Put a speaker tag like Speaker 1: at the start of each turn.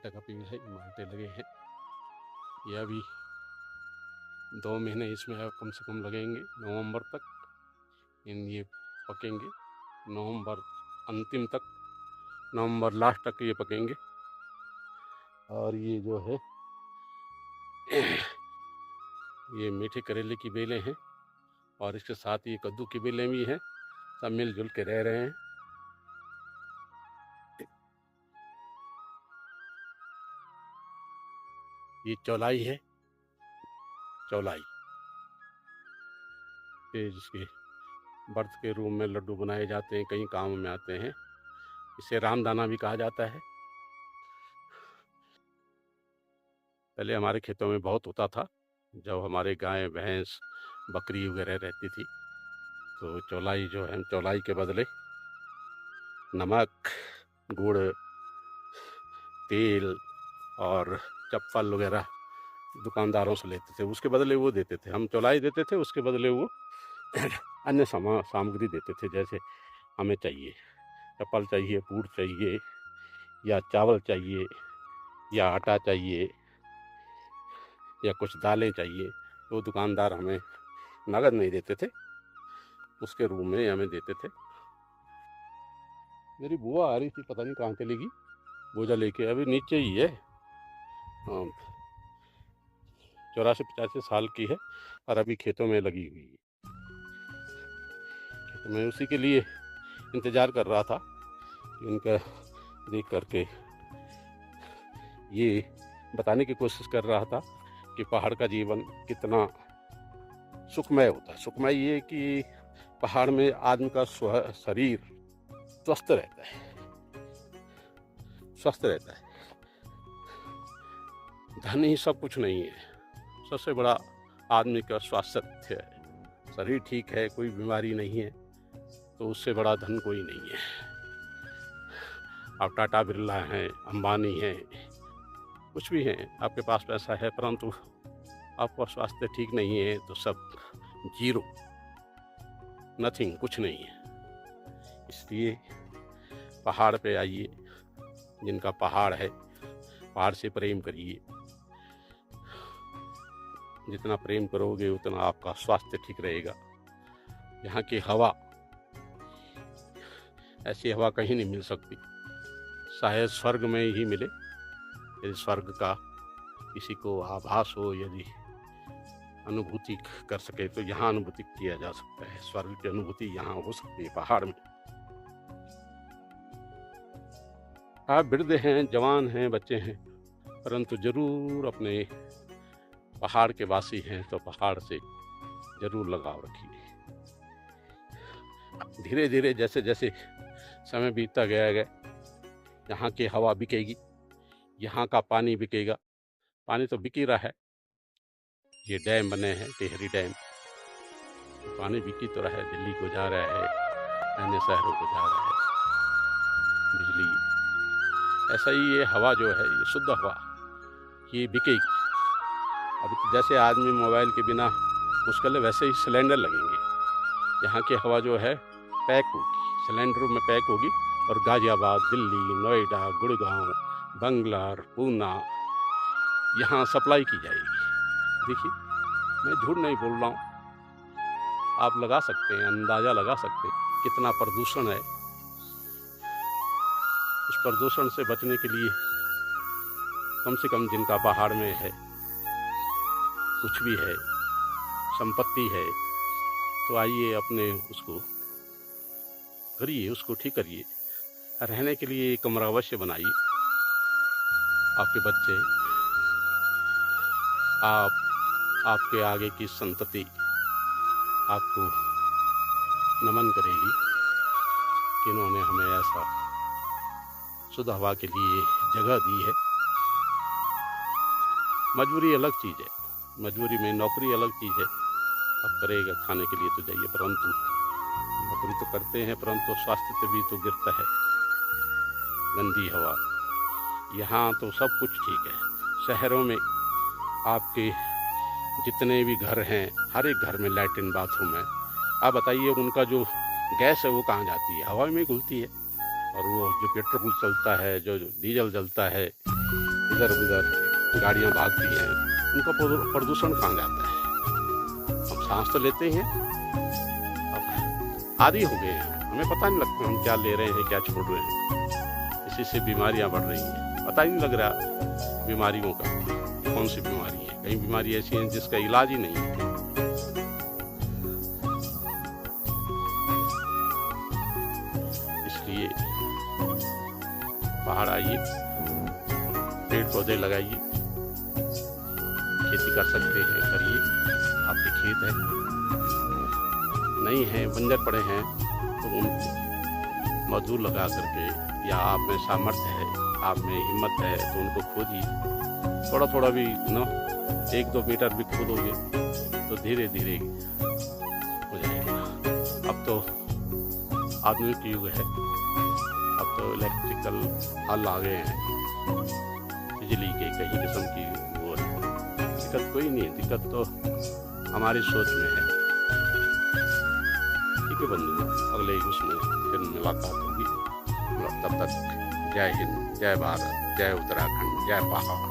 Speaker 1: माल्टा का पेड़ है, माल्टे लगे हैं। ये अभी 2 महीने इसमें अब कम से कम लगेंगे, नवंबर तक ये पकेंगे। नवंबर अंतिम तक, नवंबर लास्ट तक ये पकेंगे। और ये जो है ये मीठे करेले की बेलें हैं और इसके साथ ये कद्दू की बेलें भी हैं। सब मिलजुल के रह रहे हैं। ये चौलाई है, चौलाई ये जिसके व्रत के रूप में लड्डू बनाए जाते हैं, कई काम में आते हैं। इसे रामदाना भी कहा जाता है। पहले हमारे खेतों में बहुत होता था, जब हमारे गाय भैंस बकरी वगैरह रहती थी। तो चौलाई जो है, चौलाई के बदले नमक, गुड़, तेल और चप्पल वगैरह दुकानदारों से लेते थे। उसके बदले वो देते थे, हम चौलाई देते थे, उसके बदले वो अन्य सामग्री देते थे। जैसे हमें चाहिए चप्पल चाहिए, पूड़ चाहिए, या चावल चाहिए, या आटा चाहिए, या कुछ दालें चाहिए, तो दुकानदार हमें नगद नहीं देते थे, उसके रूप में हमें देते थे। मेरी बुआ आ रही थी, पता नहीं कहाँ चलेगी, बोझा लेके। अभी नीचे ही है, 84-85 साल की है और अभी खेतों में लगी हुई है। तो मैं उसी के लिए इंतज़ार कर रहा था कि उनका देख करके ये बताने की कोशिश कर रहा था कि पहाड़ का जीवन कितना सुखमय होता है। सुखमय ये कि पहाड़ में आदमी का शरीर स्वस्थ रहता है, स्वस्थ रहता है। धन ही सब कुछ नहीं है, सबसे बड़ा आदमी का स्वास्थ्य है। शरीर ठीक है, कोई बीमारी नहीं है, तो उससे बड़ा धन कोई नहीं है। आप टाटा बिरला हैं, अंबानी हैं, कुछ भी हैं, आपके पास पैसा है, परंतु आपका स्वास्थ्य ठीक नहीं है तो सब जीरो, नथिंग, कुछ नहीं है। इसलिए पहाड़ पे आइए, जिनका पहाड़ है, पहाड़ से प्रेम करिए। जितना प्रेम करोगे उतना आपका स्वास्थ्य ठीक रहेगा। यहाँ की हवा, ऐसी हवा कहीं नहीं मिल सकती, शायद स्वर्ग में ही मिले। यदि स्वर्ग का किसी को आभास हो, यदि अनुभूति कर सके, तो यहाँ अनुभूति किया जा सकता है। स्वर्ग की अनुभूति यहाँ हो सकती है, पहाड़ में। आप वृद्ध हैं, जवान हैं, बच्चे हैं, परंतु जरूर अपने पहाड़ के वासी हैं तो पहाड़ से जरूर लगाव रखिए। धीरे धीरे जैसे जैसे समय बीतता गया, यहाँ की हवा बिकेगी, यहाँ का पानी बिकेगा। पानी तो बिक ही रहा है, ये डैम बने हैं, टिहरी डैम, पानी बिकी तो रहा है, दिल्ली को जा रहा है, अन्य शहरों को जा रहा है बिजली। ऐसा ही ये हवा जो है, ये शुद्ध हवा, ये बिकेगी। अभी तो जैसे आदमी मोबाइल के बिना मुश्किल है, वैसे ही सिलेंडर लगेंगे। यहाँ की हवा जो है पैक होगी, सिलेंडरों में पैक होगी, और गाजियाबाद, दिल्ली, नोएडा, गुड़गांव, बंगलार, पूना, यहाँ सप्लाई की जाएगी। देखिए, मैं झूठ नहीं बोल रहा हूँ, आप लगा सकते हैं, अंदाज़ा लगा सकते हैं कितना प्रदूषण है। उस प्रदूषण से बचने के लिए कम से कम जिनका पहाड़ में है, कुछ भी है, संपत्ति है, तो आइए अपने उसको करिए, उसको ठीक करिए। रहने के लिए एक कमरा अवश्य बनाइए। आपके बच्चे, आपके आगे की संतति आपको नमन करेगी कि इन्होंने हमें ऐसा शुद्ध हवा के लिए जगह दी है। मजबूरी अलग चीज़ है, मजबूरी में नौकरी अलग चीज़ है। अब करेगा, खाने के लिए तो जाइए, परंतु नौकरी तो करते हैं, परंतु स्वास्थ्य पे भी तो गिरता है। गंदी हवा, यहाँ तो सब कुछ ठीक है। शहरों में आपके जितने भी घर हैं, हर एक घर में लैट्रिन बाथरूम है। आप बताइए, उनका जो गैस है वो कहाँ जाती है? हवा में घुलती है। और वो जो पेट्रोल चलता है, जो डीजल जलता है, इधर उधर गाड़ियां भागती हैं, उनका प्रदूषण कहाँ जाता है। हम सांस तो लेते ही हैं, अब आदी हो गए हैं, हमें पता नहीं लगता हम क्या ले रहे हैं क्या छोड़ रहे हैं। इसी से बीमारियां बढ़ रही हैं, पता ही नहीं लग रहा बीमारियों का कौन सी बीमारी है। कई बीमारी ऐसी हैं जिसका इलाज ही नहीं है। इसलिए बाहर आइए, पेड़ पौधे लगाइए, खेती कर सकते हैं करिए। आपके खेत है, नहीं है बंजर पड़े हैं तो उन मजदूर लगा करके, या आप में सामर्थ्य है, आप में हिम्मत है तो उनको खोदिए। थोड़ा थोड़ा भी न 1-2 मीटर भी खोदोगे तो धीरे धीरे हो जाएगा। अब तो आधुनिक युग है, अब तो इलेक्ट्रिकल हल आ गए हैं, बिजली के कई किस्म की वो है। दिक्कत कोई नहीं है, दिक्कत तो हमारी सोच में है। ठीक है बंधु, अगले उसमें फिर मुलाकात होगी। तब तक जय हिंद, जय भारत, जय उत्तराखंड, जय पहाड़।